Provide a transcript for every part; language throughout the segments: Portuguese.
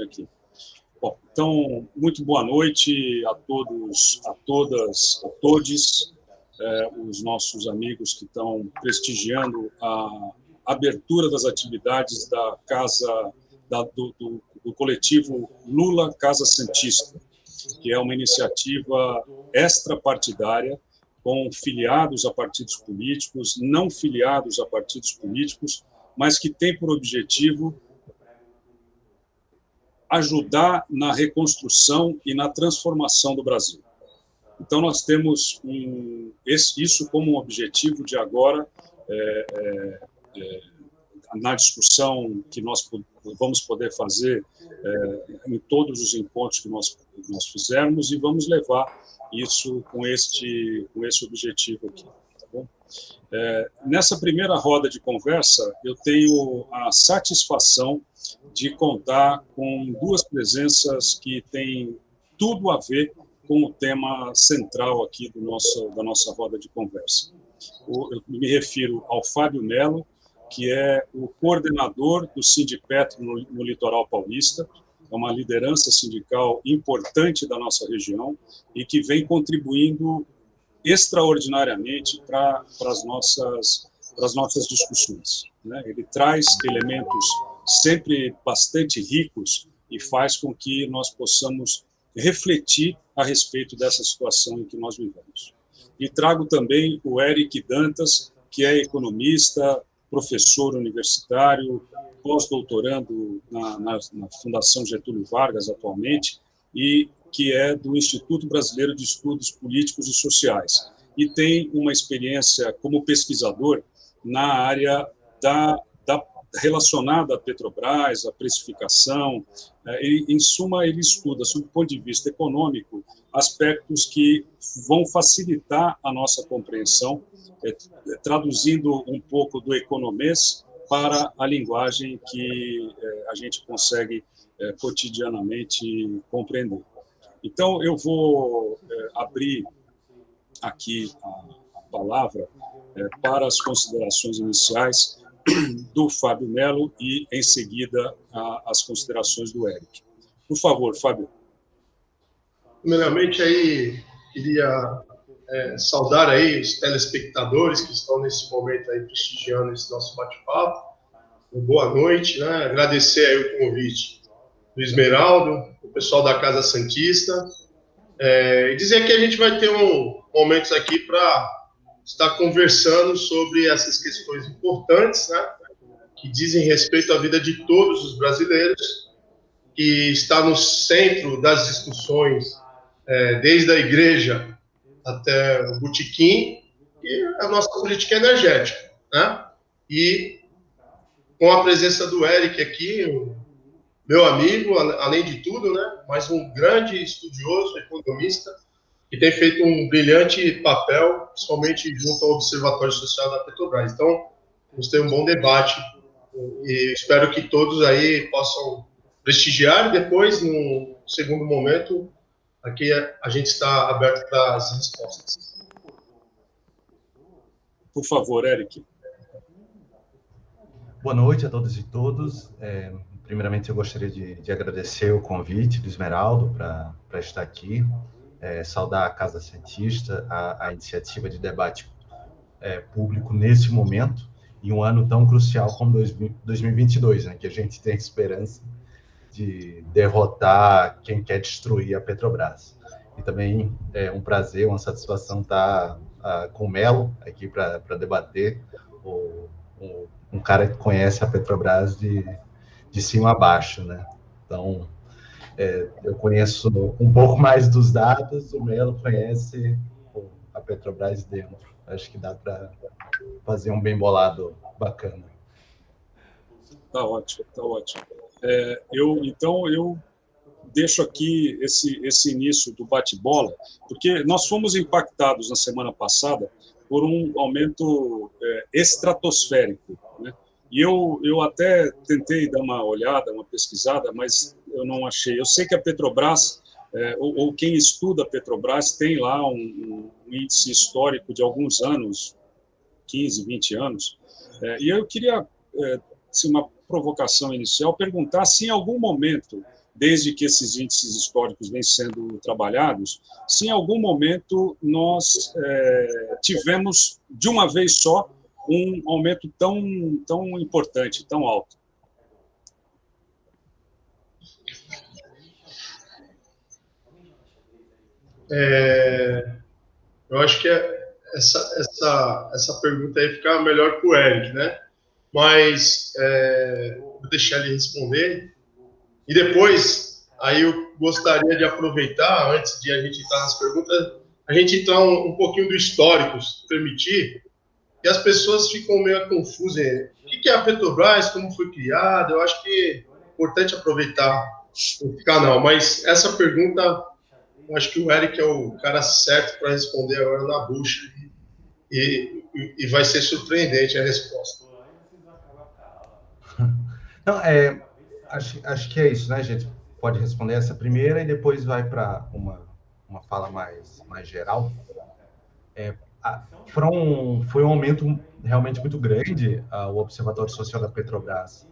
aqui. Bom, então, muito boa noite a todos, a todas, a todes, os nossos amigos que estão prestigiando a abertura das atividades da casa, do coletivo Lula Casa Santista, que é uma iniciativa extrapartidária com filiados a partidos políticos, não filiados a partidos políticos, mas que tem por objetivo ajudar na reconstrução e na transformação do Brasil. Então, nós temos isso como um objetivo de agora, na discussão que nós vamos poder fazer em todos os encontros que nós fizermos, e vamos levar isso com esse objetivo aqui. Tá bom? Nessa primeira roda de conversa, eu tenho a satisfação de contar com duas presenças que têm tudo a ver com o tema central aqui da nossa roda de conversa. Eu me refiro ao Fábio Melo, que é o coordenador do Sindipetro no Litoral Paulista, é uma liderança sindical importante da nossa região e que vem contribuindo extraordinariamente para as nossas discussões, né? Ele traz elementos sempre bastante ricos e faz com que nós possamos refletir a respeito dessa situação em que nós vivemos. E trago também o Eric Dantas, que é economista, professor universitário, pós-doutorando na Fundação Getúlio Vargas atualmente, e que é do Instituto Brasileiro de Estudos Políticos e Sociais, e tem uma experiência como pesquisador na área relacionada à Petrobras, à precificação. Em suma, ele estuda, sob o ponto de vista econômico, aspectos que vão facilitar a nossa compreensão, traduzindo um pouco do economês para a linguagem que a gente consegue cotidianamente compreender. Então, eu vou abrir aqui a palavra para as considerações iniciais do Fábio Melo e, em seguida, as considerações do Eric. Por favor, Fábio. Primeiramente, aí, queria saudar aí os telespectadores que estão nesse momento aí prestigiando esse nosso bate-papo. Boa noite, né? Agradecer aí o convite do Esmeraldo, o pessoal da Casa Santista, e dizer que a gente vai ter momentos aqui para estar conversando sobre essas questões importantes, né, que dizem respeito à vida de todos os brasileiros, que está no centro das discussões, desde a igreja até o botequim, e a nossa política energética, né? E com a presença do Eric aqui, meu amigo, além de tudo, né, mas um grande estudioso, economista, que tem feito um brilhante papel, principalmente junto ao Observatório Social da Petrobras. Então, vamos ter um bom debate e espero que todos aí possam prestigiar. Depois, no segundo momento, aqui a gente está aberto para as respostas. Por favor, Eric. Boa noite a todos e todas. Primeiramente, eu gostaria de agradecer o convite do Esmeraldo para estar aqui, saudar a Casa Santista, a iniciativa de debate público nesse momento, em um ano tão crucial como 2022, né, que a gente tem esperança de derrotar quem quer destruir a Petrobras. E também é um prazer, uma satisfação estar com o Melo aqui para debater, um cara que conhece a Petrobras de cima a baixo, né? Então, eu conheço um pouco mais dos dados, o Melo conhece a Petrobras dentro. Acho que dá para fazer um bem bolado bacana. Tá ótimo, tá ótimo. Então, eu deixo aqui esse início do bate-bola, porque nós fomos impactados na semana passada por um aumento estratosférico, né? E eu até tentei dar uma olhada, uma pesquisada, mas eu não achei. Eu sei que a Petrobras, ou quem estuda a Petrobras, tem lá um índice histórico de alguns anos, 15, 20 anos, e eu queria, uma provocação inicial, perguntar se em algum momento desde que esses índices históricos vêm sendo trabalhados, se em algum momento nós tivemos, de uma vez só, um aumento tão importante, tão alto. Eu acho que essa pergunta aí fica melhor para o Eric, né? Mas vou deixar ele responder. E depois, aí eu gostaria de aproveitar, antes de a gente entrar nas perguntas, a gente entrar um pouquinho do histórico, se permitir, que as pessoas ficam meio confusas. O que é a Petrobras, como foi criada? Eu acho que é importante aproveitar esse canal. Mas essa pergunta, eu acho que o Eric é o cara certo para responder agora na bucha. E vai ser surpreendente a resposta. Não, acho que é isso, né, gente? Pode responder essa primeira e depois vai para uma fala mais geral. Foi um aumento realmente muito grande. O Observatório Social da Petrobras,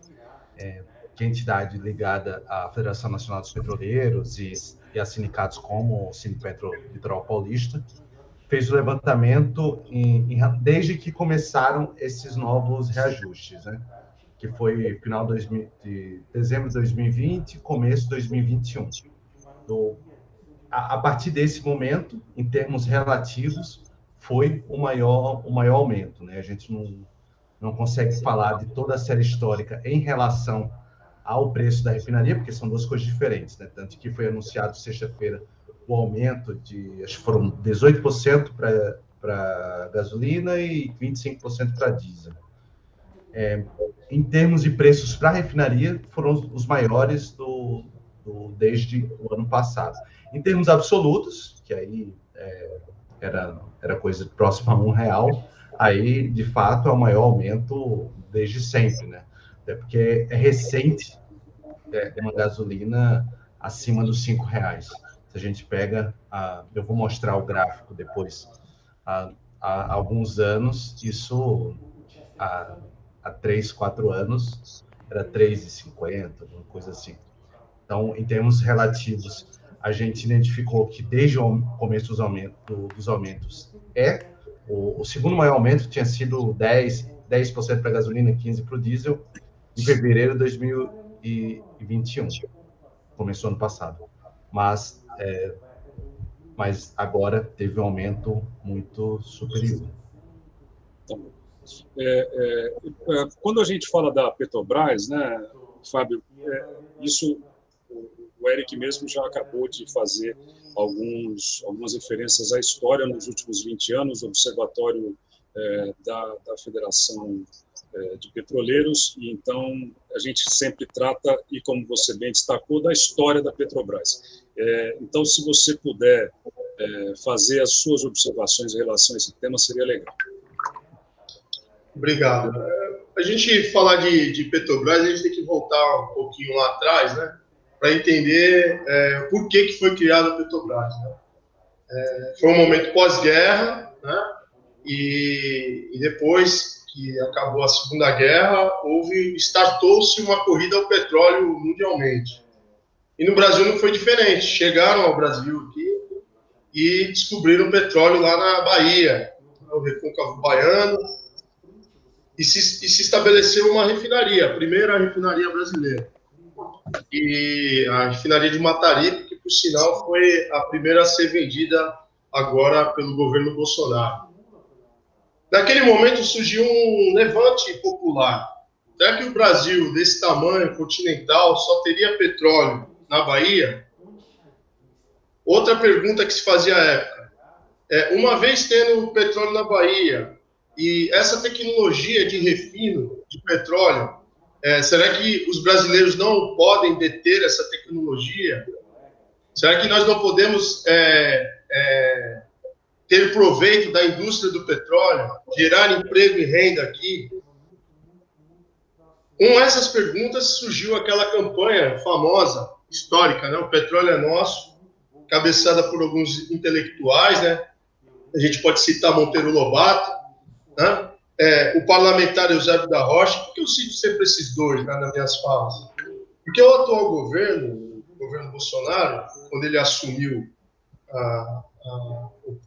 que é entidade ligada à Federação Nacional dos Petroleiros e a sindicatos como o Sinipetro Litoral Paulista, fez o levantamento desde que começaram esses novos reajustes, né? Que foi final de dezembro de 2020, começo de 2021. A partir desse momento, em termos relativos, foi o maior aumento, né? A gente não consegue falar de toda a série histórica em relação ao preço da refinaria, porque são duas coisas diferentes, né? Tanto que foi anunciado sexta-feira o aumento acho que foram 18% para gasolina e 25% para diesel. Em termos de preços para a refinaria, foram os maiores desde o ano passado. Em termos absolutos, que aí era coisa próxima a R$1, aí, de fato, é o maior aumento desde sempre, né? Até porque é recente uma gasolina acima dos R$5. Se a gente pega, eu vou mostrar o gráfico depois, há alguns anos, isso há 3, 4 anos, era R$3,50, alguma coisa assim. Então, em termos relativos, a gente identificou que desde o começo dos aumentos, o segundo maior aumento tinha sido 10% para a gasolina, 15% para o diesel, em fevereiro de 2021. Começou ano passado. Mas agora teve um aumento muito superior. Quando a gente fala da Petrobras, né, Fábio, isso o Eric mesmo já acabou de fazer algumas referências à história nos últimos 20 anos, o Observatório da Federação de Petroleiros, e então a gente sempre trata, e como você bem destacou, da história da Petrobras. Então, se você puder fazer as suas observações em relação a esse tema, seria legal. Obrigado. A gente falar de Petrobras, a gente tem que voltar um pouquinho lá atrás, né, para entender por que foi criada a Petrobras. Né? Foi um momento pós-guerra, né, e depois que acabou a Segunda Guerra, startou-se uma corrida ao petróleo mundialmente. E no Brasil não foi diferente. Chegaram ao Brasil aqui e descobriram petróleo lá na Bahia, no Recôncavo Baiano, e se estabeleceu uma refinaria, a primeira refinaria brasileira. E a refinaria de Mataripe, que, por sinal, foi a primeira a ser vendida agora pelo governo Bolsonaro. Naquele momento surgiu um levante popular. Será que o Brasil, desse tamanho, continental, só teria petróleo na Bahia? Outra pergunta que se fazia à época. Uma vez tendo petróleo na Bahia, e essa tecnologia de refino de petróleo, será que os brasileiros não podem deter essa tecnologia? Será que nós não podemos ter proveito da indústria do petróleo, gerar emprego e renda aqui? Com essas perguntas surgiu aquela campanha famosa, histórica, né? O petróleo é nosso, cabeçada por alguns intelectuais, né? A gente pode citar Monteiro Lobato, né? O parlamentar Eusébio da Rocha. Por que eu cito sempre esses dois, né, nas minhas falas? Porque o atual governo governo Bolsonaro, quando ele assumiu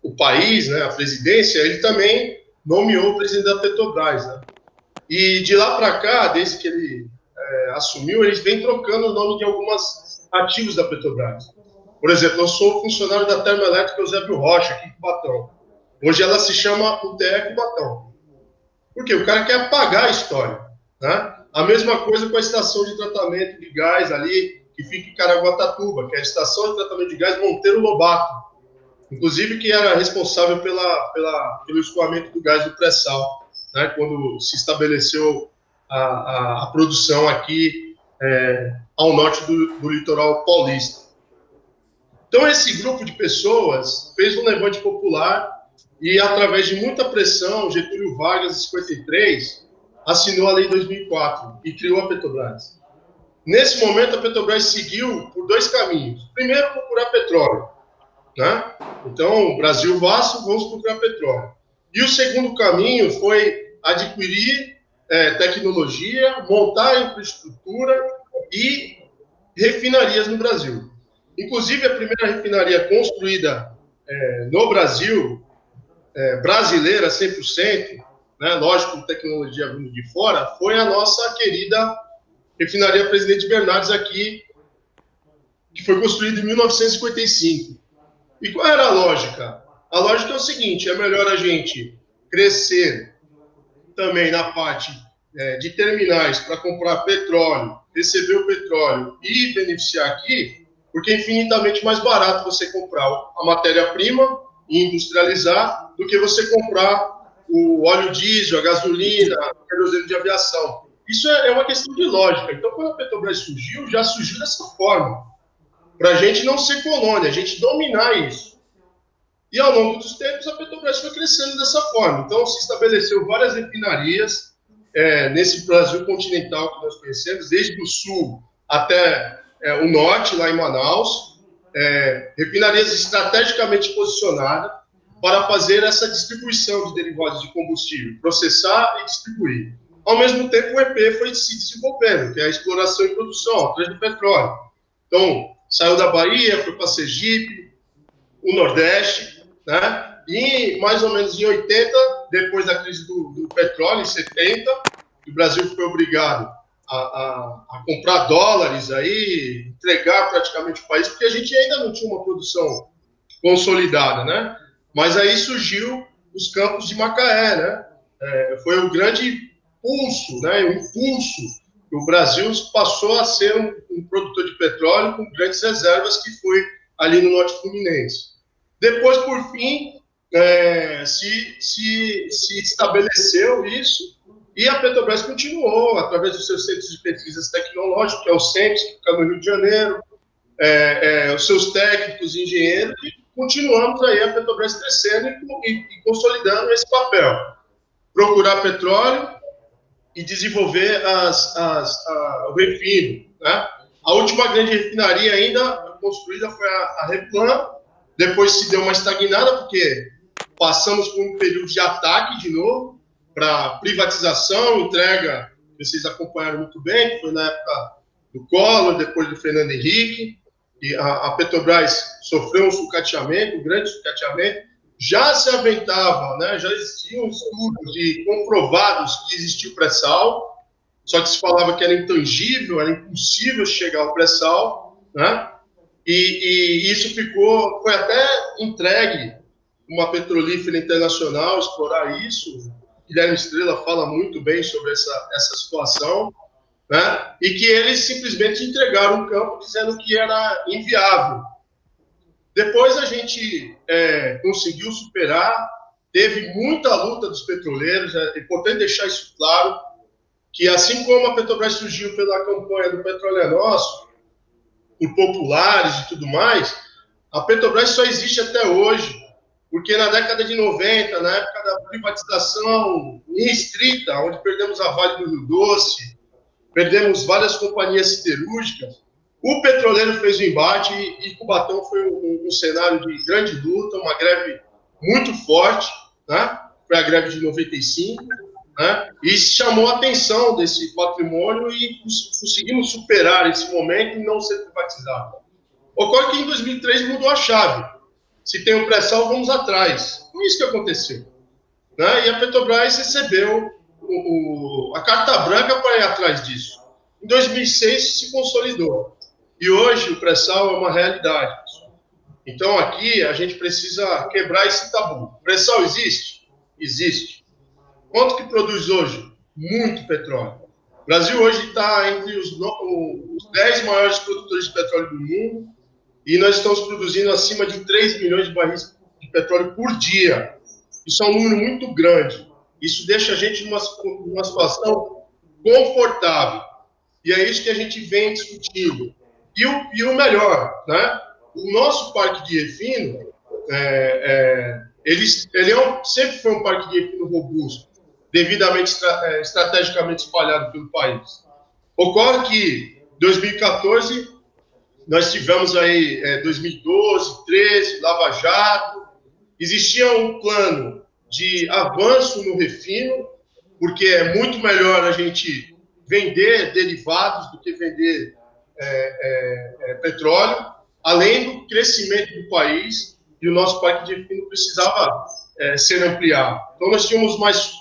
o país, né, a presidência, ele também nomeou o presidente da Petrobras, né? E de lá para cá, desde que ele assumiu, eles vêm trocando o nome de alguns ativos da Petrobras. Por exemplo, eu sou funcionário da Termoelétrica Eusébio Rocha, aqui em Cubatão. Hoje ela se chama UTE Cubatão. Por quê? O cara quer apagar a história, né? A mesma coisa com a estação de tratamento de gás ali, que fica em Caraguatatuba, que é a estação de tratamento de gás Monteiro Lobato, inclusive que era responsável pelo escoamento do gás do pré-sal, né, quando se estabeleceu a produção aqui ao norte do litoral paulista. Então, esse grupo de pessoas fez um levante popular e, através de muita pressão, Getúlio Vargas, em 53, assinou a Lei 2004 e criou a Petrobras. Nesse momento, a Petrobras seguiu por dois caminhos. Primeiro, procurar petróleo, né? Então, Brasil vasto, vamos procurar petróleo. E o segundo caminho foi adquirir tecnologia, montar infraestrutura e refinarias no Brasil. Inclusive, a primeira refinaria construída no Brasil, brasileira 100%, né, lógico, com tecnologia vindo de fora, foi a nossa querida refinaria Presidente Bernardes aqui, que foi construída em 1955. E qual era a lógica? A lógica é o seguinte: é melhor a gente crescer também na parte de terminais para comprar petróleo, receber o petróleo e beneficiar aqui, porque é infinitamente mais barato você comprar a matéria-prima e industrializar do que você comprar o óleo diesel, a gasolina, o querosene de aviação. Isso é uma questão de lógica. Então, quando a Petrobras surgiu, já surgiu dessa forma, para a gente não ser colônia, a gente dominar isso. E, ao longo dos tempos, a Petrobras foi crescendo dessa forma. Então, se estabeleceu várias refinarias nesse Brasil continental que nós conhecemos, desde o sul até o norte, lá em Manaus, refinarias estrategicamente posicionadas para fazer essa distribuição de derivados de combustível, processar e distribuir. Ao mesmo tempo, o EP foi se desenvolvendo, que é a exploração e produção, atrás do petróleo. Então, saiu da Bahia, foi para Sergipe, o Nordeste, né? E mais ou menos em 80, depois da crise do petróleo, em 70, o Brasil foi obrigado a comprar dólares, aí, entregar praticamente o país, porque a gente ainda não tinha uma produção consolidada, né? Mas aí surgiu os campos de Macaé, né? Foi o grande impulso, né? O impulso que o Brasil passou a ser um produtor de petróleo com grandes reservas, que foi ali no Norte Fluminense. Depois, por fim, se estabeleceu isso, e a Petrobras continuou, através dos seus centros de pesquisas tecnológicas, que é o CENPES, que fica no Rio de Janeiro, os seus técnicos e engenheiros, e continuamos aí a Petrobras crescendo e consolidando esse papel. Procurar petróleo e desenvolver o refino, né? A última grande refinaria ainda construída foi a Replan, depois se deu uma estagnada, porque passamos por um período de ataque de novo, para privatização, entrega, vocês acompanharam muito bem, que foi na época do Collor, depois do Fernando Henrique, e a Petrobras sofreu um sucateamento, um grande sucateamento. Já se aventava, né, já existiam estudos comprovados que existia o pré-sal, só que se falava que era intangível, era impossível chegar ao pré-sal, né? E isso foi até entregue uma petrolífera internacional explorar isso. Guilherme Estrela fala muito bem sobre essa situação, né? E que eles simplesmente entregaram um campo dizendo que era inviável. Depois a gente conseguiu superar, teve muita luta dos petroleiros, é importante deixar isso claro, que assim como a Petrobras surgiu pela campanha do Petróleo é Nosso, por populares e tudo mais, a Petrobras só existe até hoje, porque na década de 90, na época da privatização irrestrita, onde perdemos a Vale do Rio Doce, perdemos várias companhias siderúrgicas, o petroleiro fez o embate e Cubatão foi um cenário de grande luta, uma greve muito forte, né? Foi a greve de 95, né? E chamou a atenção desse patrimônio e conseguimos superar esse momento e não ser privatizado. Ocorre que em 2003 mudou a chave. Se tem o pré-sal, vamos atrás. Não é isso que aconteceu. Né? E a Petrobras recebeu a carta branca para ir atrás disso. Em 2006 se consolidou. E hoje o pré-sal é uma realidade. Então aqui a gente precisa quebrar esse tabu. O pré-sal existe? Existe. Quanto que produz hoje? Muito petróleo. O Brasil hoje está entre os 10 maiores produtores de petróleo do mundo e nós estamos produzindo acima de 3 milhões de barris de petróleo por dia. Isso é um número muito grande. Isso deixa a gente numa situação confortável. E é isso que a gente vem discutindo. E o melhor, né? O nosso parque de refino, sempre foi um parque de refino robusto, devidamente estrategicamente espalhado pelo país. Ocorre que, em 2014, nós tivemos aí 2012, 13, Lava Jato, existia um plano de avanço no refino, porque é muito melhor a gente vender derivados do que vender petróleo, além do crescimento do país, e o nosso parque de refino precisava ser ampliado. Então, nós tínhamos mais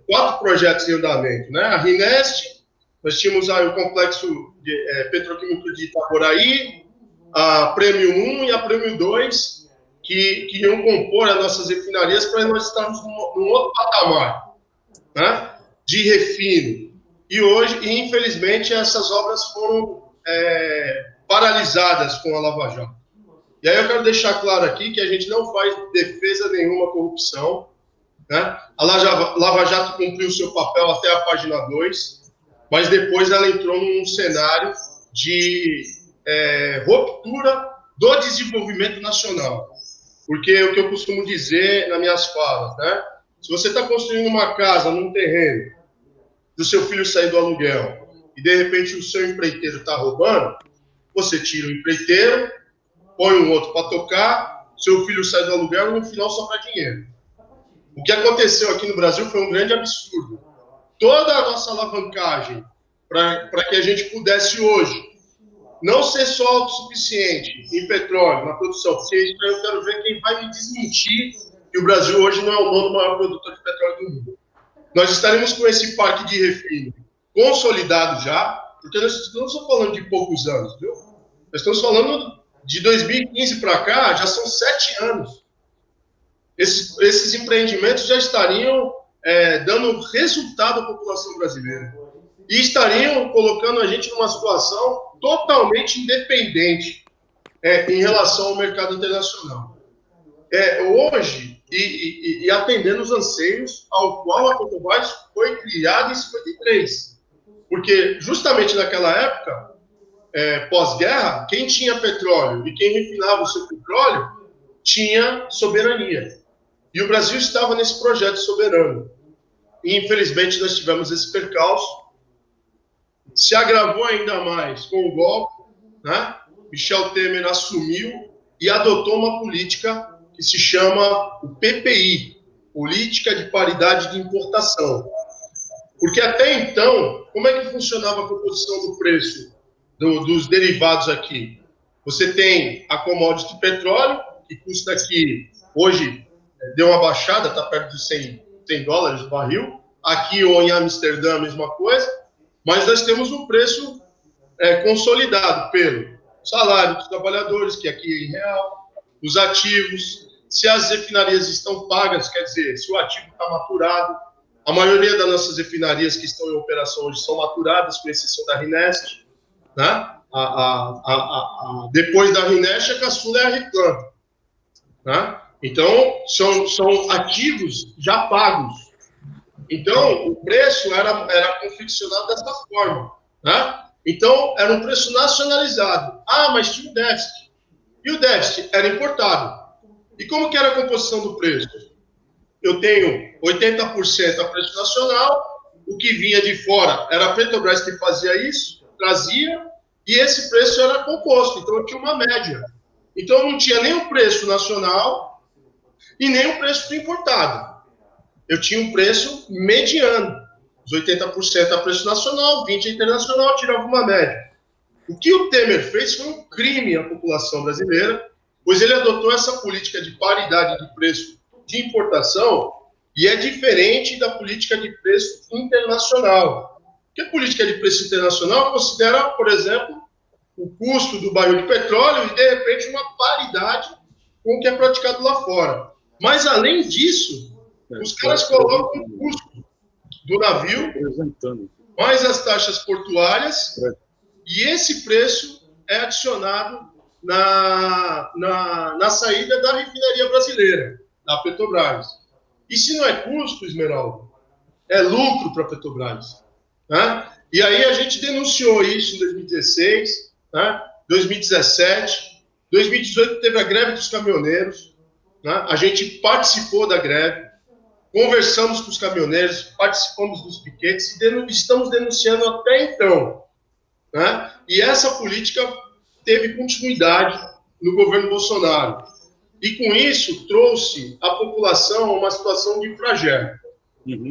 4 projetos em andamento, né? A RINEST, nós tínhamos aí o complexo petroquímico de Itaboraí, a Prêmio 1 e a Prêmio 2, que iam compor as nossas refinarias para nós estarmos num outro patamar, né? De refino. E hoje, infelizmente, essas obras foram paralisadas com a Lava Jato. E aí eu quero deixar claro aqui que a gente não faz defesa nenhuma à corrupção, né? A Lava Jato cumpriu o seu papel até a página 2, mas depois ela entrou num cenário de ruptura do desenvolvimento nacional. Porque o que eu costumo dizer nas minhas falas, né? Se você está construindo uma casa num terreno, do seu filho sair do aluguel, e de repente o seu empreiteiro está roubando, você tira o empreiteiro, põe um outro para tocar, seu filho sai do aluguel e no final sobra dinheiro. O que aconteceu aqui no Brasil foi um grande absurdo. Toda a nossa alavancagem para que a gente pudesse hoje não ser só autossuficiente em petróleo, na produção, porque eu quero ver quem vai me desmentir que o Brasil hoje não é o 9º maior produtor de petróleo do mundo. Nós estaremos com esse parque de refino consolidado já, porque nós não estamos falando de poucos anos, viu? Nós estamos falando de 2015 para cá, já são 7 anos. Esses empreendimentos já estariam dando resultado à população brasileira. E estariam colocando a gente numa situação totalmente independente em relação ao mercado internacional. Hoje, e atendendo os anseios ao qual a Petrobras foi criada em 53. Porque justamente naquela época, pós-guerra, quem tinha petróleo e quem refinava o seu petróleo tinha soberania. E o Brasil estava nesse projeto soberano. E, infelizmente, nós tivemos esse percalço. Se agravou ainda mais com o golpe, né? Michel Temer assumiu e adotou uma política que se chama o PPI, Política de Paridade de Importação. Porque até então, como é que funcionava a composição do preço dos derivados aqui? Você tem a commodity petróleo, que custa aqui, hoje, deu uma baixada, está perto de 100 dólares o barril. Aqui ou em Amsterdã, a mesma coisa. Mas nós temos um preço consolidado pelo salário dos trabalhadores, que aqui é em real, os ativos, se as refinarias estão pagas, quer dizer, se o ativo está maturado. A maioria das nossas refinarias que estão em operação hoje são maturadas, com exceção da RINEST, né? Depois da RINEST, a caçula é a Reclam, né? Então, são ativos já pagos. Então, o preço era confeccionado dessa forma, né? Então, era um preço nacionalizado. Ah, mas tinha o déficit. E o déficit era importado. E como que era a composição do preço? Eu tenho 80% a preço nacional, o que vinha de fora era a Petrobras que fazia isso, trazia, e esse preço era composto, então eu tinha uma média. Então eu não tinha nem o preço nacional e nem o preço importado. Eu tinha um preço mediano, os 80% a preço nacional, 20% internacional, tirava uma média. O que o Temer fez foi um crime à população brasileira, pois ele adotou essa política de paridade de preço de importação e é diferente da política de preço internacional. Porque a política de preço internacional considera, por exemplo, o custo do barril de petróleo e, de repente, uma paridade com o que é praticado lá fora. Mas, além disso, os caras colocam o custo do navio, mais as taxas portuárias, e esse preço é adicionado na saída da refinaria brasileira, da Petrobras. E se não é custo, Esmeraldo, é lucro para a Petrobras. Né? E aí a gente denunciou isso em 2016, né? 2017, 2018 teve a greve dos caminhoneiros, né? A gente participou da greve, conversamos com os caminhoneiros, participamos dos piquetes e estamos denunciando até então. Né? E essa política teve continuidade no governo Bolsonaro. E com isso trouxe a população a uma situação de flagelo.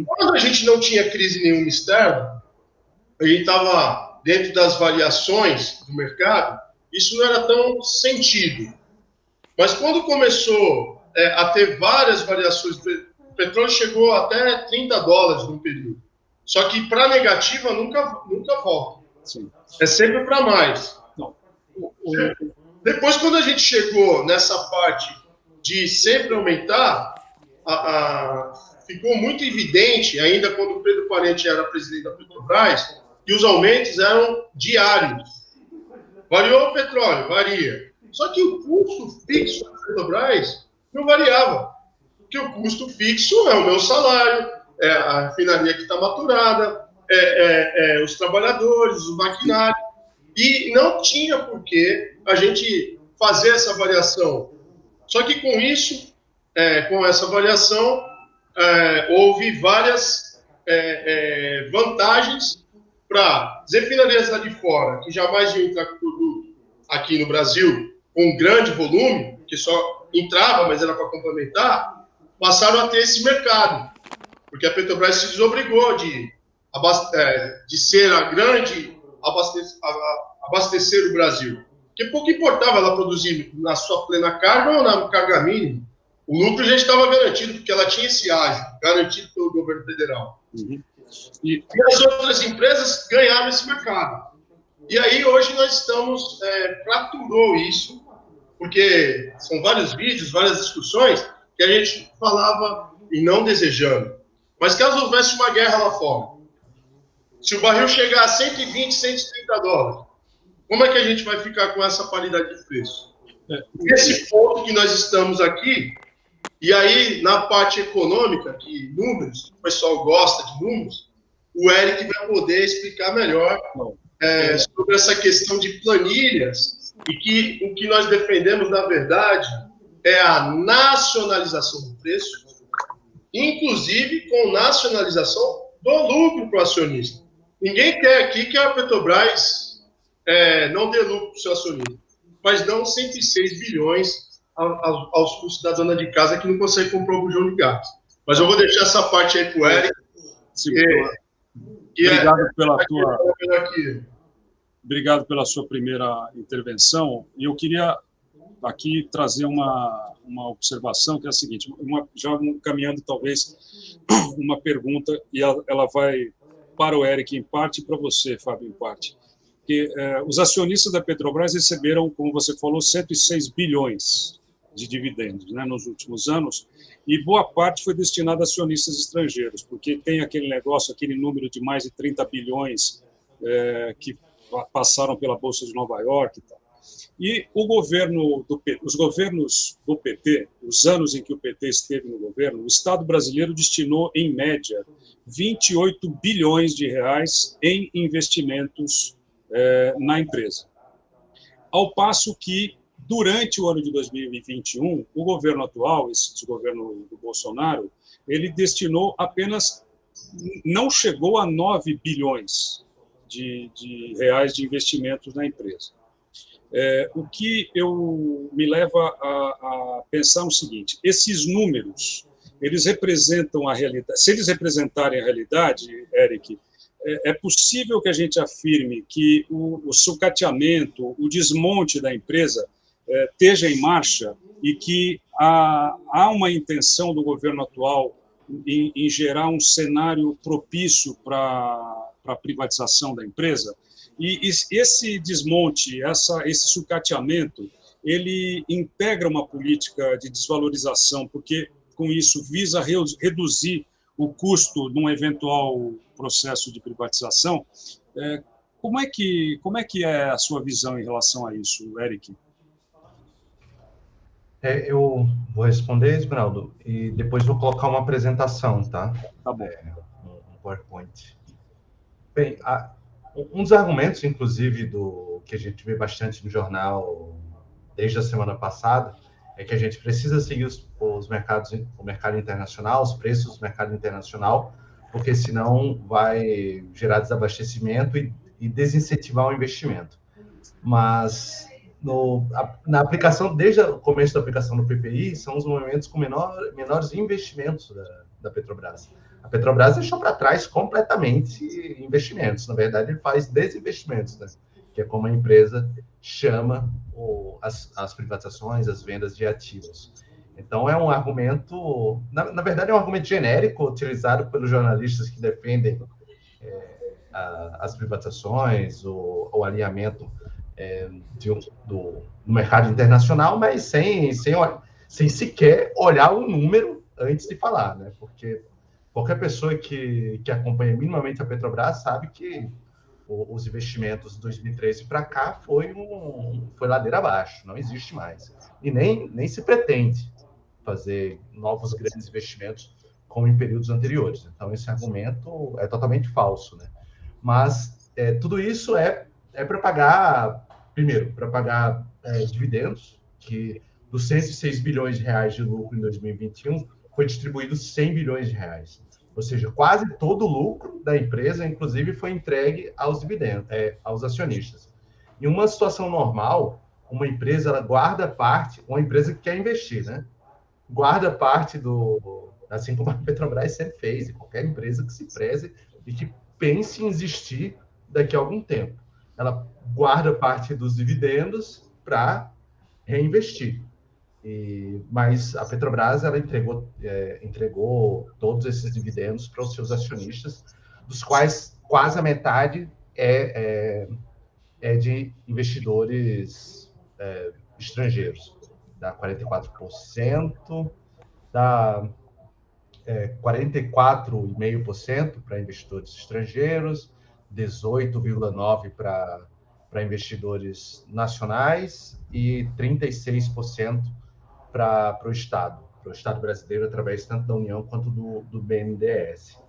Quando a gente não tinha crise nenhuma externa, a gente estava dentro das variações do mercado, isso não era tão sentido. Mas quando começou a ter várias variações, o petróleo chegou até $30 num período. Só que para negativa nunca volta. Sim. É sempre para mais. Não. Depois, quando a gente chegou nessa parte de sempre aumentar, ficou muito evidente, ainda quando o Pedro Parente era presidente da Petrobras, que os aumentos eram diários. Variou o petróleo? Varia. Só que o custo fixo da Petrobras não variava. Porque o custo fixo é o meu salário, é a refinaria que está maturada, os trabalhadores, o maquinário. E não tinha por que a gente fazer essa variação. Só que com isso, com essa variação, houve várias vantagens para as refinarias lá de fora, que jamais iam entrar com produto aqui no Brasil, com grande volume, que só entrava, mas era para complementar, passaram a ter esse mercado. Porque a Petrobras se desobrigou de ser a grande abastecer o Brasil. Porque pouco importava ela produzir na sua plena carga ou na carga mínima. O lucro já estava garantido, porque ela tinha esse ágio, garantido pelo governo federal. E as outras empresas ganharam esse mercado. E aí, hoje, nós estamos... fraturou isso, porque são vários vídeos, várias discussões, que a gente falava e não desejando. Mas caso houvesse uma guerra lá fora, se o barril chegar a $120, $130, como é que a gente vai ficar com essa paridade de preço? Esse ponto que nós estamos aqui, e aí na parte econômica, que números, o pessoal gosta de números, o Eric vai poder explicar melhor sobre essa questão de planilhas, e que o que nós defendemos, na verdade, é a nacionalização do preço, inclusive com nacionalização do lucro para o acionista. Ninguém quer aqui que a Petrobras não dê lucro para o seu acionista, mas não 106 bilhões aos custos da dona de casa que não consegue comprar o bujão de gás. Mas eu vou deixar essa parte aí para o Eric. Obrigado pela sua primeira intervenção. E eu queria aqui trazer uma observação, que é a seguinte, já caminhando talvez uma pergunta, e ela vai para o Eric em parte e para você, Fábio, em parte. Que, os acionistas da Petrobras receberam, como você falou, 106 bilhões de dividendos, né, nos últimos anos, e boa parte foi destinada a acionistas estrangeiros, porque tem aquele negócio, aquele número de mais de 30 bilhões que passaram pela Bolsa de Nova York e tal. E os governos do PT, os anos em que o PT esteve no governo, o Estado brasileiro destinou, em média, 28 bilhões de reais em investimentos na empresa. Ao passo que, durante o ano de 2021, o governo atual, esse governo do Bolsonaro, ele destinou apenas, não chegou a 9 bilhões de reais de investimentos na empresa. O que me leva a pensar o seguinte: esses números, eles representam a realidade. Se eles representarem a realidade, Eric, é possível que a gente afirme que o sucateamento, o desmonte da empresa esteja em marcha e que há uma intenção do governo atual em gerar um cenário propício para a privatização da empresa? E esse desmonte, esse sucateamento, ele integra uma política de desvalorização, porque com isso visa reduzir o custo de um eventual processo de privatização. Como é que é a sua visão em relação a isso, Eric? Eu vou responder, Esmeraldo, e depois vou colocar uma apresentação, tá? Tá bom. Um PowerPoint. Bem, um dos argumentos, inclusive, que a gente vê bastante no jornal desde a semana passada, é que a gente precisa seguir o mercado internacional, os preços do mercado internacional, porque senão vai gerar desabastecimento e desincentivar o investimento. Mas na aplicação, desde o começo da aplicação do PPI, são os momentos com menores investimentos da Petrobras. A Petrobras deixou para trás completamente investimentos. Na verdade, ele faz desinvestimentos, né? Que é como a empresa chama as privatizações, as vendas de ativos. Então, é um argumento, na verdade, é um argumento genérico utilizado pelos jornalistas que defendem as privatizações, o alinhamento do mercado internacional, mas sem sequer olhar o número antes de falar, né? Porque qualquer pessoa que acompanha minimamente a Petrobras sabe que os investimentos de 2013 para cá foi ladeira abaixo, não existe mais. E nem se pretende fazer novos grandes investimentos como em períodos anteriores. Então, esse argumento é totalmente falso, né? Mas tudo isso é para pagar, primeiro, para pagar dividendos, que dos 106 bilhões de reais de lucro em 2021, foi distribuído 100 bilhões de reais. Ou seja, quase todo o lucro da empresa, inclusive, foi entregue aos dividendos, aos acionistas. Em uma situação normal, uma empresa ela guarda parte, uma empresa que quer investir, né? Guarda parte assim como a Petrobras sempre fez, e qualquer empresa que se preze e que pense em existir daqui a algum tempo. Ela guarda parte dos dividendos para reinvestir. Mas a Petrobras ela entregou todos esses dividendos para os seus acionistas, dos quais quase a metade é de investidores estrangeiros. Dá 44%, dá 44,5% para investidores estrangeiros, 18,9% para investidores nacionais e 36% para o Estado brasileiro, através tanto da União quanto do BNDES.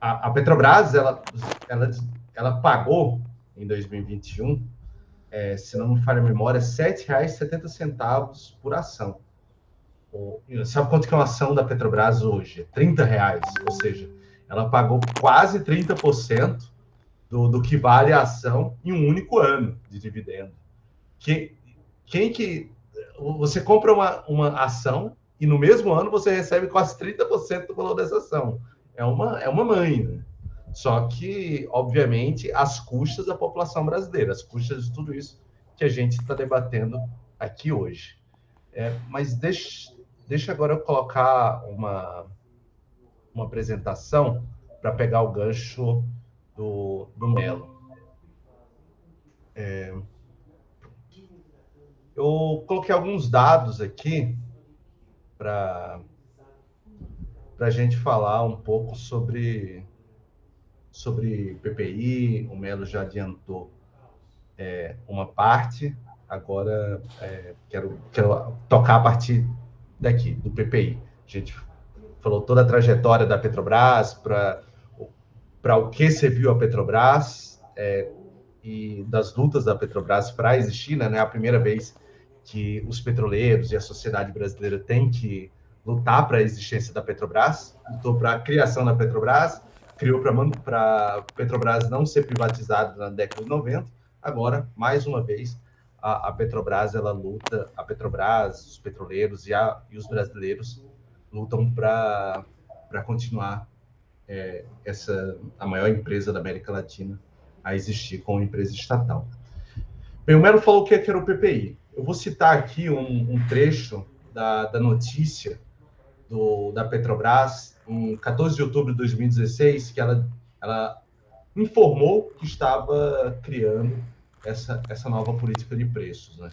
A Petrobras, ela pagou, em 2021, se não me falha a memória, R$ 7,70 por ação. Sabe quanto que é uma ação da Petrobras hoje? É R$30, ou seja, ela pagou quase 30% do que vale a ação em um único ano de dividendo. Você compra uma ação e no mesmo ano você recebe quase 30% do valor dessa ação. É uma mãe, né? Só que, obviamente, às custas da população brasileira, às custas de tudo isso que a gente está debatendo aqui hoje. Mas deixa agora eu colocar uma apresentação para pegar o gancho do Melo. Eu coloquei alguns dados aqui para a gente falar um pouco sobre PPI. O Melo já adiantou uma parte, agora quero tocar a partir daqui, do PPI. A gente falou toda a trajetória da Petrobras, para o que serviu a Petrobras e das lutas da Petrobras para existir, né? Não é a primeira vez que os petroleiros e a sociedade brasileira têm que lutar para a existência da Petrobras, lutou para a criação da Petrobras, criou para a Petrobras não ser privatizada na década de 90, agora, mais uma vez, a Petrobras, ela luta, a Petrobras, os petroleiros e os brasileiros lutam para continuar a maior empresa da América Latina a existir como empresa estatal. Bem, o Melo falou o que era o PPI. Eu vou citar aqui um trecho da notícia da Petrobras, em 14 de outubro de 2016, que ela informou que estava criando essa nova política de preços, né?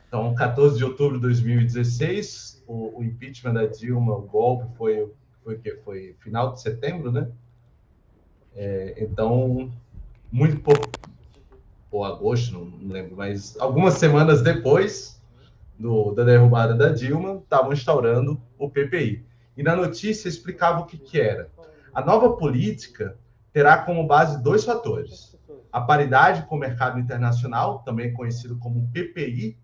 Então, 14 de outubro de 2016, o impeachment da Dilma, o golpe, foi final de setembro, né? Então, muito pouco, ou agosto, não lembro, mas algumas semanas depois da derrubada da Dilma, estavam instaurando o PPI. E na notícia explicava o que era. A nova política terá como base 2 fatores. A paridade com o mercado internacional, também conhecido como PPI,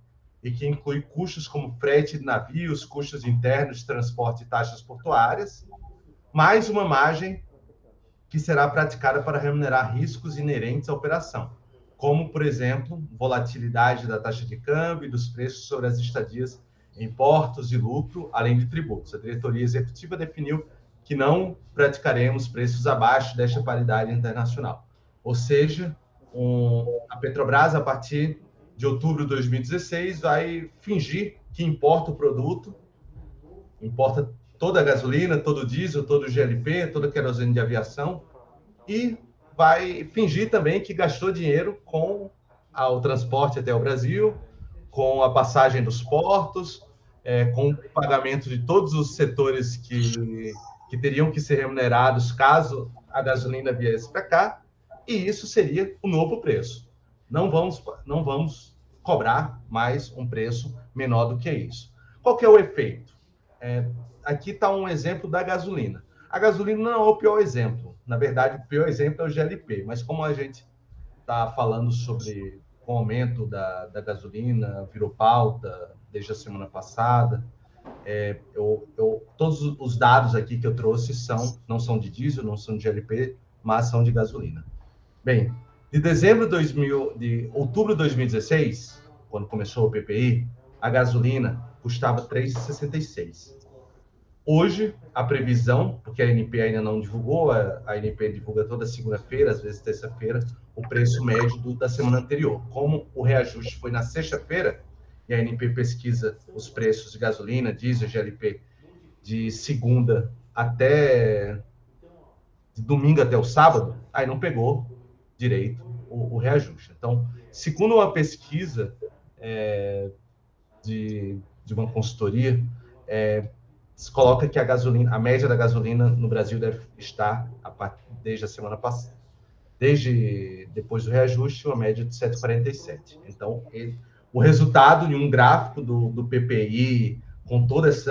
e que inclui custos como frete de navios, custos internos, transporte e taxas portuárias, mais uma margem que será praticada para remunerar riscos inerentes à operação, como, por exemplo, volatilidade da taxa de câmbio e dos preços sobre as estadias em portos e lucro, além de tributos. A diretoria executiva definiu que não praticaremos preços abaixo desta paridade internacional. Ou seja, a Petrobras, a partir de outubro de 2016, vai fingir que importa o produto, importa toda a gasolina, todo o diesel, todo o GLP, toda a querosene de aviação, e vai fingir também que gastou dinheiro com o transporte até o Brasil, com a passagem dos portos, com o pagamento de todos os setores que teriam que ser remunerados caso a gasolina viesse para cá, e isso seria o novo preço. Não vamos cobrar mais um preço menor do que isso. Qual que é o efeito? Aqui está um exemplo da gasolina. A gasolina não é o pior exemplo. Na verdade, o pior exemplo é o GLP. Mas como a gente está falando sobre o aumento da gasolina, virou pauta desde a semana passada, todos os dados aqui que eu trouxe não são de diesel, não são de GLP, mas são de gasolina. Bem, de outubro de 2016, quando começou o PPI, a gasolina custava R$ 3,66. Hoje, a previsão, porque a ANP ainda não divulgou, a ANP divulga toda segunda-feira, às vezes terça-feira, o preço médio da semana anterior. Como o reajuste foi na sexta-feira, e a ANP pesquisa os preços de gasolina, diesel, GLP, de segunda de domingo até o sábado, aí não pegou direito o reajuste. Então, segundo uma pesquisa de uma consultoria, se coloca que a média da gasolina no Brasil deve estar, desde a semana passada, desde depois do reajuste, uma média de 7,47. Então, o resultado de um gráfico do PPI, com todos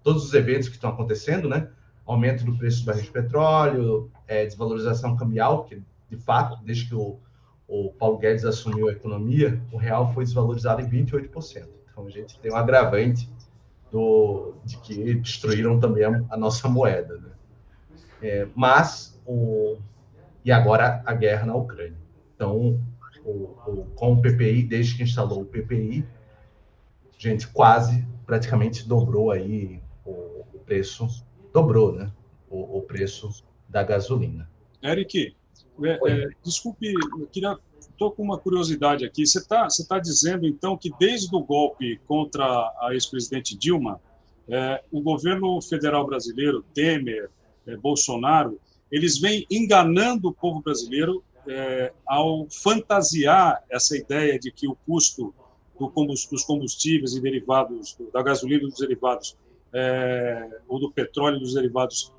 os eventos que estão acontecendo, né? Aumento do preço do barril de petróleo, desvalorização cambial, que, de fato, desde que o Paulo Guedes assumiu a economia, o real foi desvalorizado em 28%. Então, a gente tem um agravante de que destruíram também a nossa moeda, né? E agora a guerra na Ucrânia. Então, com o PPI, desde que instalou o PPI, a gente praticamente dobrou aí o preço, né? O preço da gasolina. Eric, desculpe, estou com uma curiosidade aqui. Você tá dizendo, então, que desde o golpe contra a ex-presidente Dilma, o governo federal brasileiro, Temer, Bolsonaro, eles vêm enganando o povo brasileiro ao fantasiar essa ideia de que o custo dos combustíveis e derivados, da gasolina e dos derivados, ou do petróleo e dos derivados,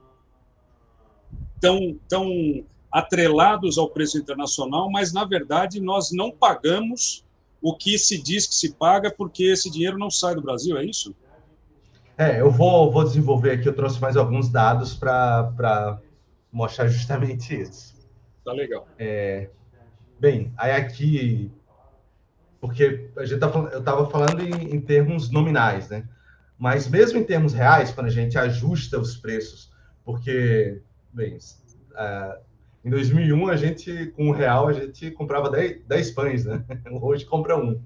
tão atrelados ao preço internacional, mas, na verdade, nós não pagamos o que se diz que se paga porque esse dinheiro não sai do Brasil, é isso? Eu vou desenvolver aqui, eu trouxe mais alguns dados para mostrar justamente isso. Tá legal. Bem, aí aqui, porque eu estava falando em termos nominais, né? Mas mesmo em termos reais, quando a gente ajusta os preços, porque, bem, em 2001, com R$1, a gente comprava 10 pães, né? Hoje compra um.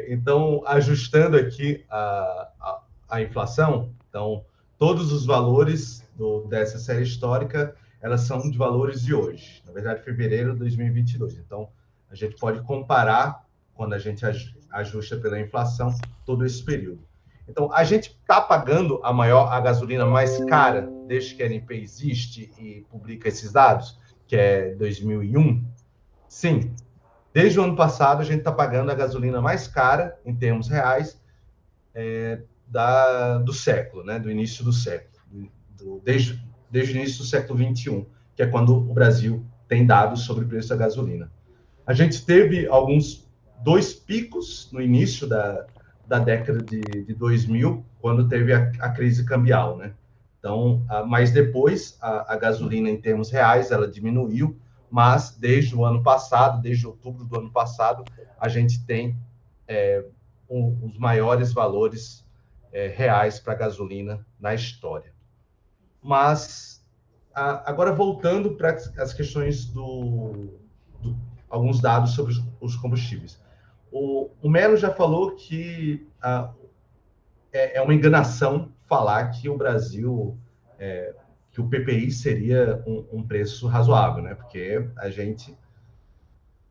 Então, ajustando aqui a inflação, então, todos os valores dessa série histórica, elas são de valores de hoje, na verdade, fevereiro de 2022. Então, a gente pode comparar, quando a gente ajusta pela inflação, todo esse período. Então, a gente está pagando a gasolina mais cara desde que a ANP existe e publica esses dados, que é 2001? Sim. Desde o ano passado, a gente está pagando a gasolina mais cara, em termos reais, do século, né? Do início do século. Desde o início do século XXI, que é quando o Brasil tem dados sobre o preço da gasolina. A gente teve dois picos no início da década de 2000, quando teve a crise cambial, né? Então, mas depois, a gasolina, em termos reais, ela diminuiu, mas desde o ano passado, desde outubro do ano passado, a gente tem os maiores valores reais para a gasolina na história. Mas, agora voltando para as questões alguns dados sobre os combustíveis. O Melo já falou que é uma enganação falar que o Brasil, que o PPI seria um preço razoável, né? Porque a gente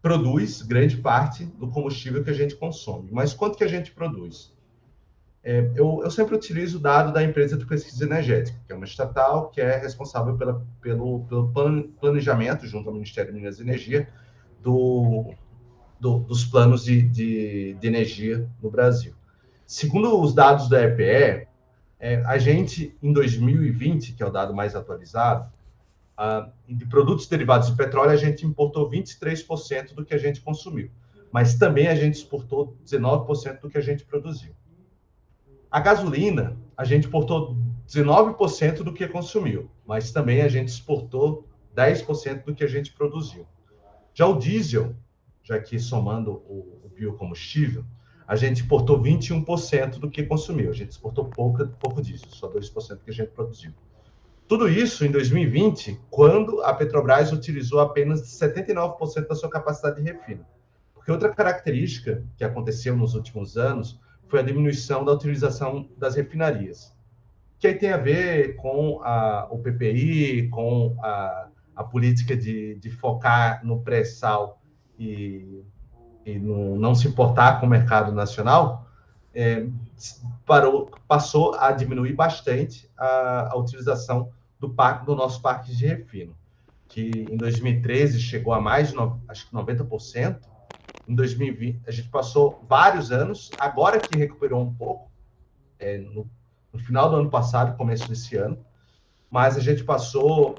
produz grande parte do combustível que a gente consome. Mas quanto que a gente produz? Eu sempre utilizo o dado da empresa de pesquisa energética, que é uma estatal que é responsável pelo planejamento, junto ao Ministério de Minas e Energia, dos planos de energia no Brasil. Segundo os dados da EPE, a gente, em 2020, que é o dado mais atualizado, de produtos derivados de petróleo, a gente importou 23% do que a gente consumiu, mas também a gente exportou 19% do que a gente produziu. A gasolina, a gente importou 19% do que consumiu, mas também a gente exportou 10% do que a gente produziu. Já o diesel, já que somando o biocombustível, a gente importou 21% do que consumiu. A gente exportou pouco diesel, só 2% que a gente produziu. Tudo isso em 2020, quando a Petrobras utilizou apenas 79% da sua capacidade de refino. Porque outra característica que aconteceu nos últimos anos foi a diminuição da utilização das refinarias, que aí tem a ver com o PPI, com a política de focar no pré-sal e não se importar com o mercado nacional, passou a diminuir bastante a utilização do nosso parque de refino, que em 2013 chegou a mais de, acho que 90%. Em 2020, a gente passou vários anos, agora que recuperou um pouco, no final do ano passado, começo desse ano, mas a gente passou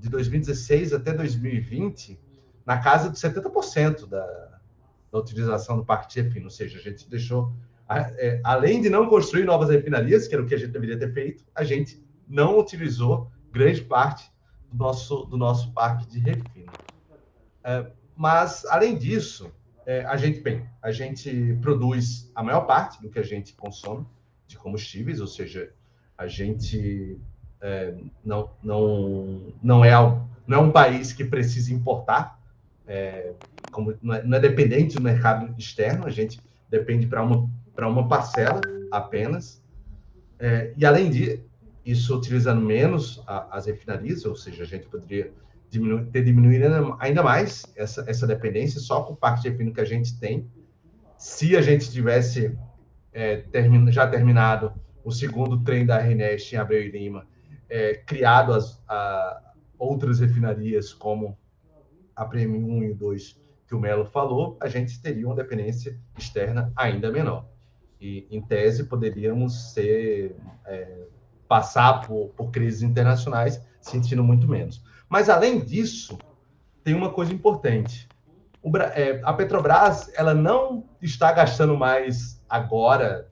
de 2016 até 2020 na casa de 70% da utilização do parque de refino, ou seja, a gente deixou, além de não construir novas refinarias, que era o que a gente deveria ter feito, a gente não utilizou grande parte do nosso parque de refino. Mas, além disso, a gente produz a maior parte do que a gente consome de combustíveis, ou seja, a gente não é um país que precisa importar, não é dependente do mercado externo, a gente depende para uma parcela apenas. E, além disso, utilizando menos as refinarias, ou seja, a gente poderia ter diminuído ainda mais essa dependência só com o parque de refino que a gente tem. Se a gente tivesse já terminado o segundo trem da RNEST em Abreu e Lima, criado outras refinarias como a PM1 e 2 que o Melo falou, a gente teria uma dependência externa ainda menor. E, em tese, poderíamos passar por crises internacionais sentindo muito menos. Mas, além disso, tem uma coisa importante. A Petrobras ela não está gastando mais agora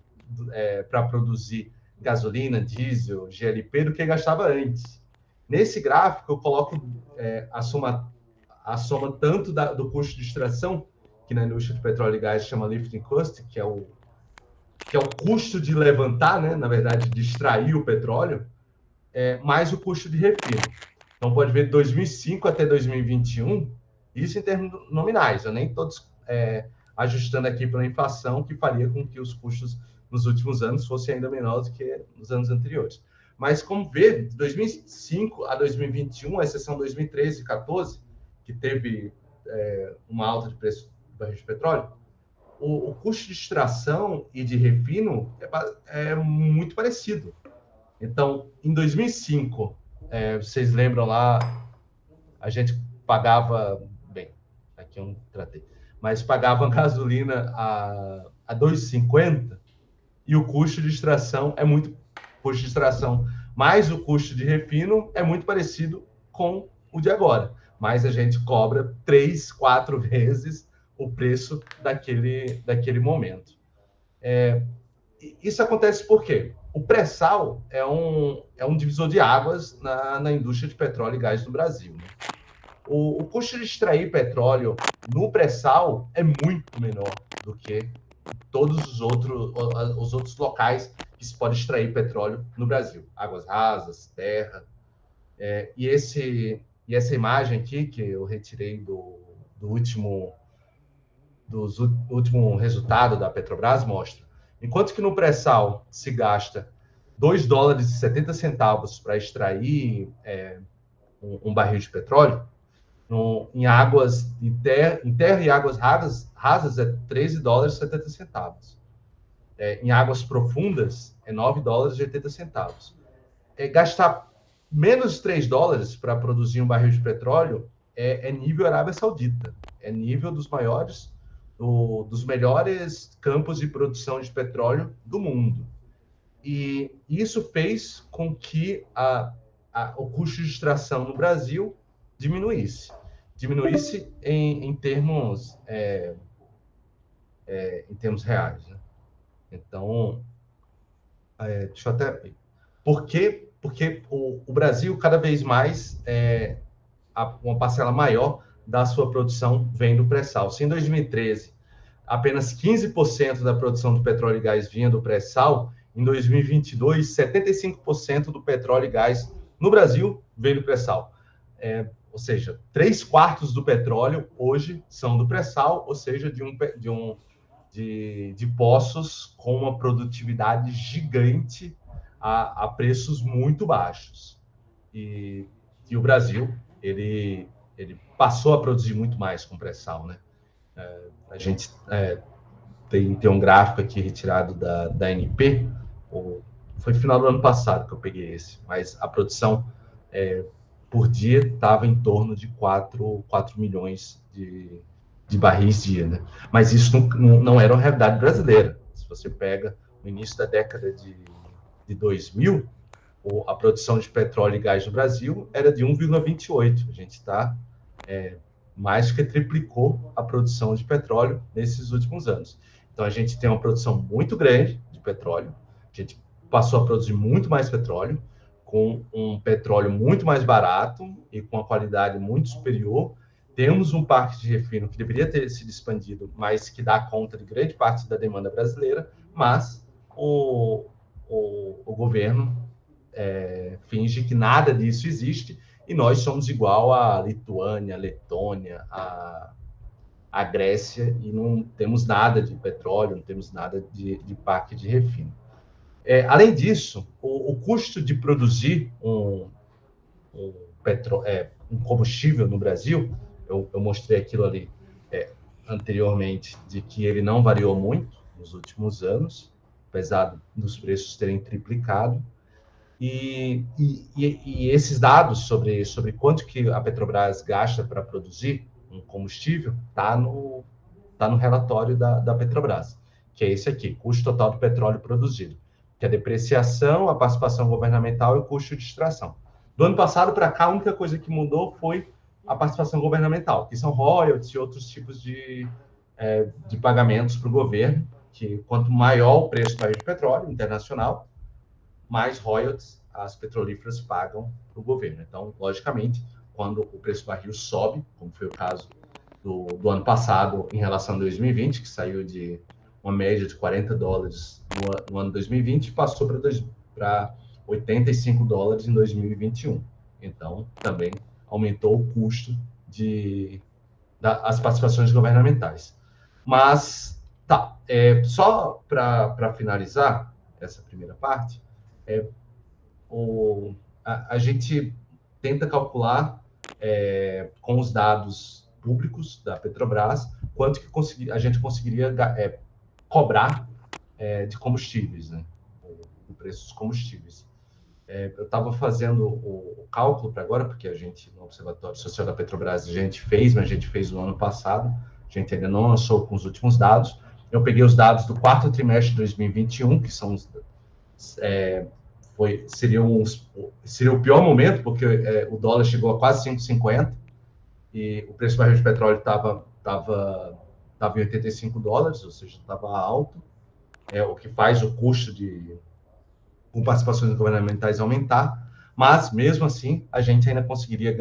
para produzir gasolina, diesel, GLP do que gastava antes. Nesse gráfico, eu coloco a soma tanto do custo de extração, que na indústria de petróleo e gás chama lifting cost, que é o custo de levantar, né, na verdade, de extrair o petróleo, mais o custo de refino. Então, pode ver de 2005 até 2021, isso em termos nominais, eu nem estou ajustando aqui pela inflação, que faria com que os custos nos últimos anos fosse ainda menor do que nos anos anteriores. Mas, como vê, de 2005 a 2021, a exceção 2013 e 2014, que teve uma alta de preço do barril de petróleo, o custo de extração e de refino é muito parecido. Então, em 2005, vocês lembram lá, a gente pagava, bem, aqui eu não tratei, mas pagava gasolina a 2,50 e o custo de extração mais o custo de refino é muito parecido com o de agora, mas a gente cobra 3, 4 vezes o preço daquele momento. Isso acontece por quê? O pré-sal é um divisor de águas na indústria de petróleo e gás no Brasil, né? O custo de extrair petróleo no pré-sal é muito menor do que todos os outros locais que se pode extrair petróleo no Brasil. Águas rasas, terra. E essa imagem aqui, que eu retirei do último resultado da Petrobras, mostra. Enquanto que no pré-sal se gasta $2,70 para extrair um barril de petróleo, em terra e águas rasas é $13,70. Em águas profundas é $9,80. Gastar menos de $3 para produzir um barril de petróleo é nível Arábia Saudita, é nível dos melhores campos de produção de petróleo do mundo. E isso fez com que o custo de extração no Brasil diminuísse em termos reais, né? Então, deixa eu até... Por quê? Porque o Brasil, cada vez mais, uma parcela maior da sua produção vem do pré-sal. Se em 2013 apenas 15% da produção do petróleo e gás vinha do pré-sal, em 2022, 75% do petróleo e gás no Brasil vem do pré-sal. Ou seja, 3/4 do petróleo hoje são do pré-sal, ou seja, de poços com uma produtividade gigante a preços muito baixos. E o Brasil, ele passou a produzir muito mais com pré-sal, né? A gente tem um gráfico aqui retirado da ANP, foi final do ano passado que eu peguei esse, mas a produção por dia estava em torno de 4 milhões de barris dia, né? Mas isso não era uma realidade brasileira. Se você pega o início da década de 2000, a produção de petróleo e gás no Brasil era de 1,28. A gente está mais que triplicou a produção de petróleo nesses últimos anos. Então, a gente tem uma produção muito grande de petróleo, a gente passou a produzir muito mais petróleo, com um petróleo muito mais barato e com uma qualidade muito superior. Temos um parque de refino que deveria ter sido expandido, mas que dá conta de grande parte da demanda brasileira, mas o governo finge que nada disso existe e nós somos igual à Lituânia, à Letônia, à Grécia e não temos nada de petróleo, não temos nada de parque de refino. Além disso, o custo de produzir um combustível no Brasil, eu mostrei aquilo ali anteriormente, de que ele não variou muito nos últimos anos, apesar dos preços terem triplicado. E esses dados sobre quanto que a Petrobras gasta para produzir um combustível está no relatório da Petrobras, que é esse aqui, custo total do petróleo produzido, que é a depreciação, a participação governamental e o custo de extração. Do ano passado para cá, a única coisa que mudou foi a participação governamental, que são royalties e outros tipos de pagamentos para o governo, que quanto maior o preço do barril de petróleo internacional, mais royalties as petrolíferas pagam para o governo. Então, logicamente, quando o preço do barril sobe, como foi o caso do ano passado em relação a 2020, que saiu de uma média de $40 no ano 2020, passou para $85 em 2021. Então, também aumentou o custo das participações governamentais. Mas Tá, só para finalizar essa primeira parte, a gente tenta calcular com os dados públicos da Petrobras quanto que a gente conseguiria cobrar de combustíveis, né? O preço dos combustíveis. Eu estava fazendo o cálculo para agora, porque a gente, no Observatório Social da Petrobras, a gente fez, mas a gente fez no ano passado, a gente ainda não lançou com os últimos dados. Eu peguei os dados do quarto trimestre de 2021, que são seria o pior momento, porque o dólar chegou a quase 5,50 e o preço do barril de petróleo estava em $85, ou seja, estava alto, o que faz o custo com participações governamentais aumentar, mas mesmo assim a gente ainda conseguiria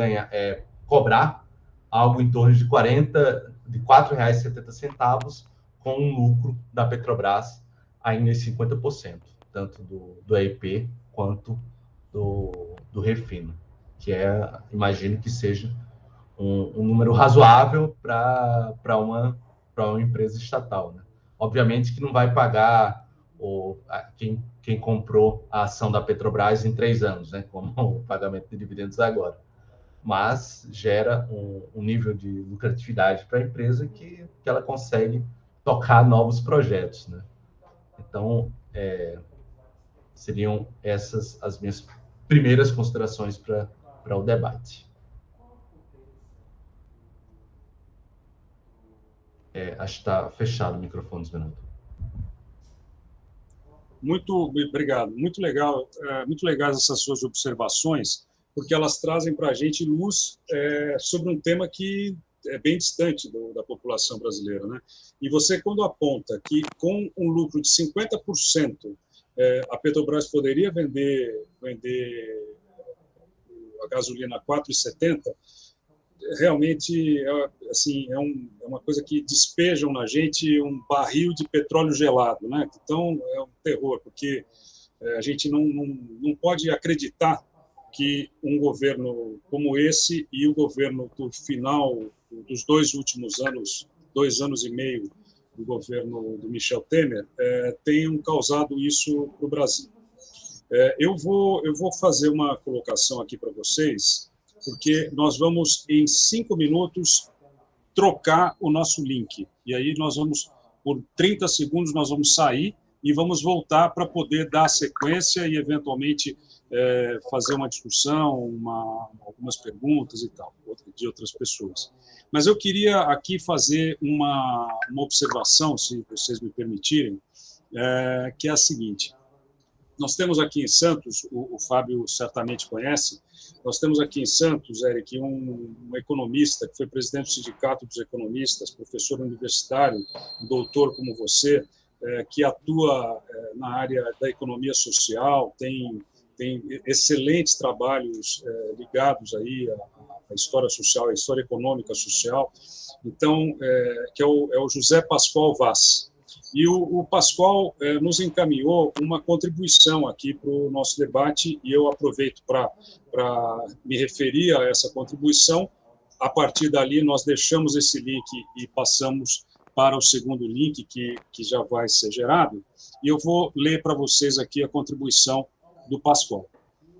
cobrar algo em torno de R$ 4,70 com um lucro da Petrobras ainda em 50%, tanto do EIP quanto do refino, que imagino que seja um número razoável para uma empresa estatal, né? Obviamente que não vai pagar quem comprou a ação da Petrobras em 3 anos, né, como o pagamento de dividendos agora, mas gera um nível de lucratividade para a empresa que ela consegue tocar novos projetos, né? Então, seriam essas as minhas primeiras considerações para o debate. Acho que está fechado o microfone, Esmeralda. Muito obrigado. Muito legal, muito legais essas suas observações, porque elas trazem para a gente luz sobre um tema que é bem distante da população brasileira, né? E você, quando aponta que com um lucro de 50%, a Petrobras poderia vender a gasolina a R$ 4,70, realmente assim, é uma coisa que despejam na gente um barril de petróleo gelado, né? Então, é um terror, porque a gente não pode acreditar que um governo como esse e o governo do final dos 2 últimos anos, 2 anos e meio do governo do Michel Temer, tenham causado isso para o Brasil. Eu vou fazer uma colocação aqui para vocês, porque nós vamos, em 5 minutos, trocar o nosso link. E aí nós vamos, por 30 segundos, nós vamos sair e vamos voltar para poder dar sequência e, eventualmente, fazer uma discussão, algumas perguntas e tal, de outras pessoas. Mas eu queria aqui fazer uma observação, se vocês me permitirem, que é a seguinte. Nós temos aqui em Santos, o Fábio certamente conhece, nós temos aqui em Santos, Eric, um economista que foi presidente do Sindicato dos Economistas, professor universitário, doutor como você, que atua na área da economia social, tem excelentes trabalhos ligados aí à história social, à história econômica social, então, que é o José Pascoal Vaz. E o Pascoal nos encaminhou uma contribuição aqui para o nosso debate, e eu aproveito para me referir a essa contribuição. A partir dali, nós deixamos esse link e passamos para o segundo link, que já vai ser gerado, e eu vou ler para vocês aqui a contribuição do Pascoal.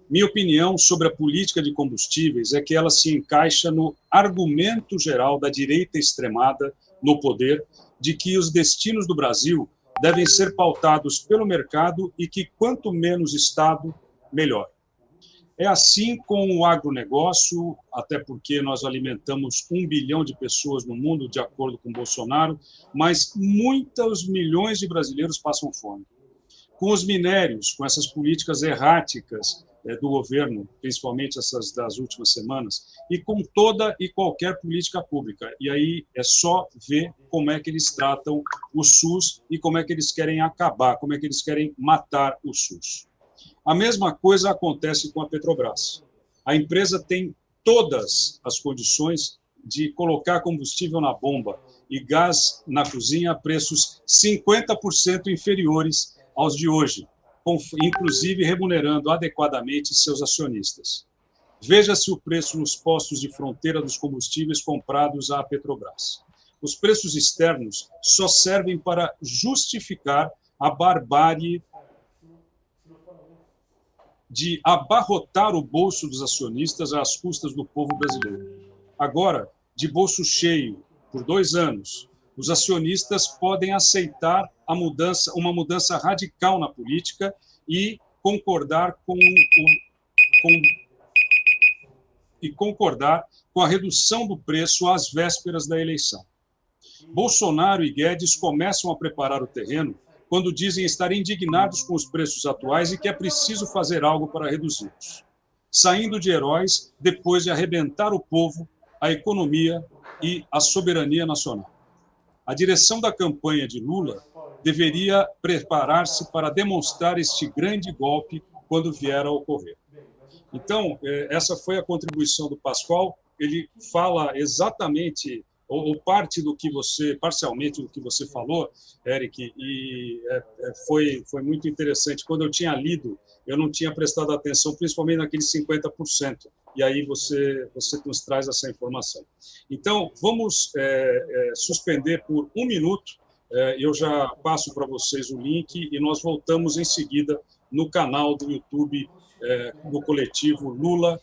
Minha opinião sobre a política de combustíveis é que ela se encaixa no argumento geral da direita extremada no poder, de que os destinos do Brasil devem ser pautados pelo mercado e que quanto menos Estado, melhor. É assim com o agronegócio, até porque nós alimentamos 1 bilhão de pessoas no mundo, de acordo com Bolsonaro, mas muitos milhões de brasileiros passam fome. Com os minérios, com essas políticas erráticas do governo, principalmente essas das últimas semanas, e com toda e qualquer política pública. E aí é só ver como é que eles tratam o SUS e como é que eles querem acabar, como é que eles querem matar o SUS. A mesma coisa acontece com a Petrobras. A empresa tem todas as condições de colocar combustível na bomba e gás na cozinha a preços 50% inferiores aos de hoje, inclusive remunerando adequadamente seus acionistas. Veja-se o preço nos postos de fronteira dos combustíveis comprados à Petrobras. os preços externos só servem para justificar a barbárie de abarrotar o bolso dos acionistas às custas do povo brasileiro. Agora, de bolso cheio, por 2 anos, os acionistas podem aceitar uma mudança radical na política e concordar com a redução do preço às vésperas da eleição. Bolsonaro e Guedes começam a preparar o terreno quando dizem estar indignados com os preços atuais e que é preciso fazer algo para reduzi-los, saindo de heróis depois de arrebentar o povo, a economia e a soberania nacional. A direção da campanha de Lula deveria preparar-se para demonstrar este grande golpe quando vier a ocorrer. Então, essa foi a contribuição do Pascoal. Ele fala exatamente, ou parte do que você, parcialmente do que você falou, Eric, e foi muito interessante. Quando eu tinha lido, eu não tinha prestado atenção, principalmente naqueles 50%, e aí você nos traz essa informação. Então, vamos suspender por 1 minuto, eu já passo para vocês o link, e nós voltamos em seguida no canal do YouTube do coletivo Lula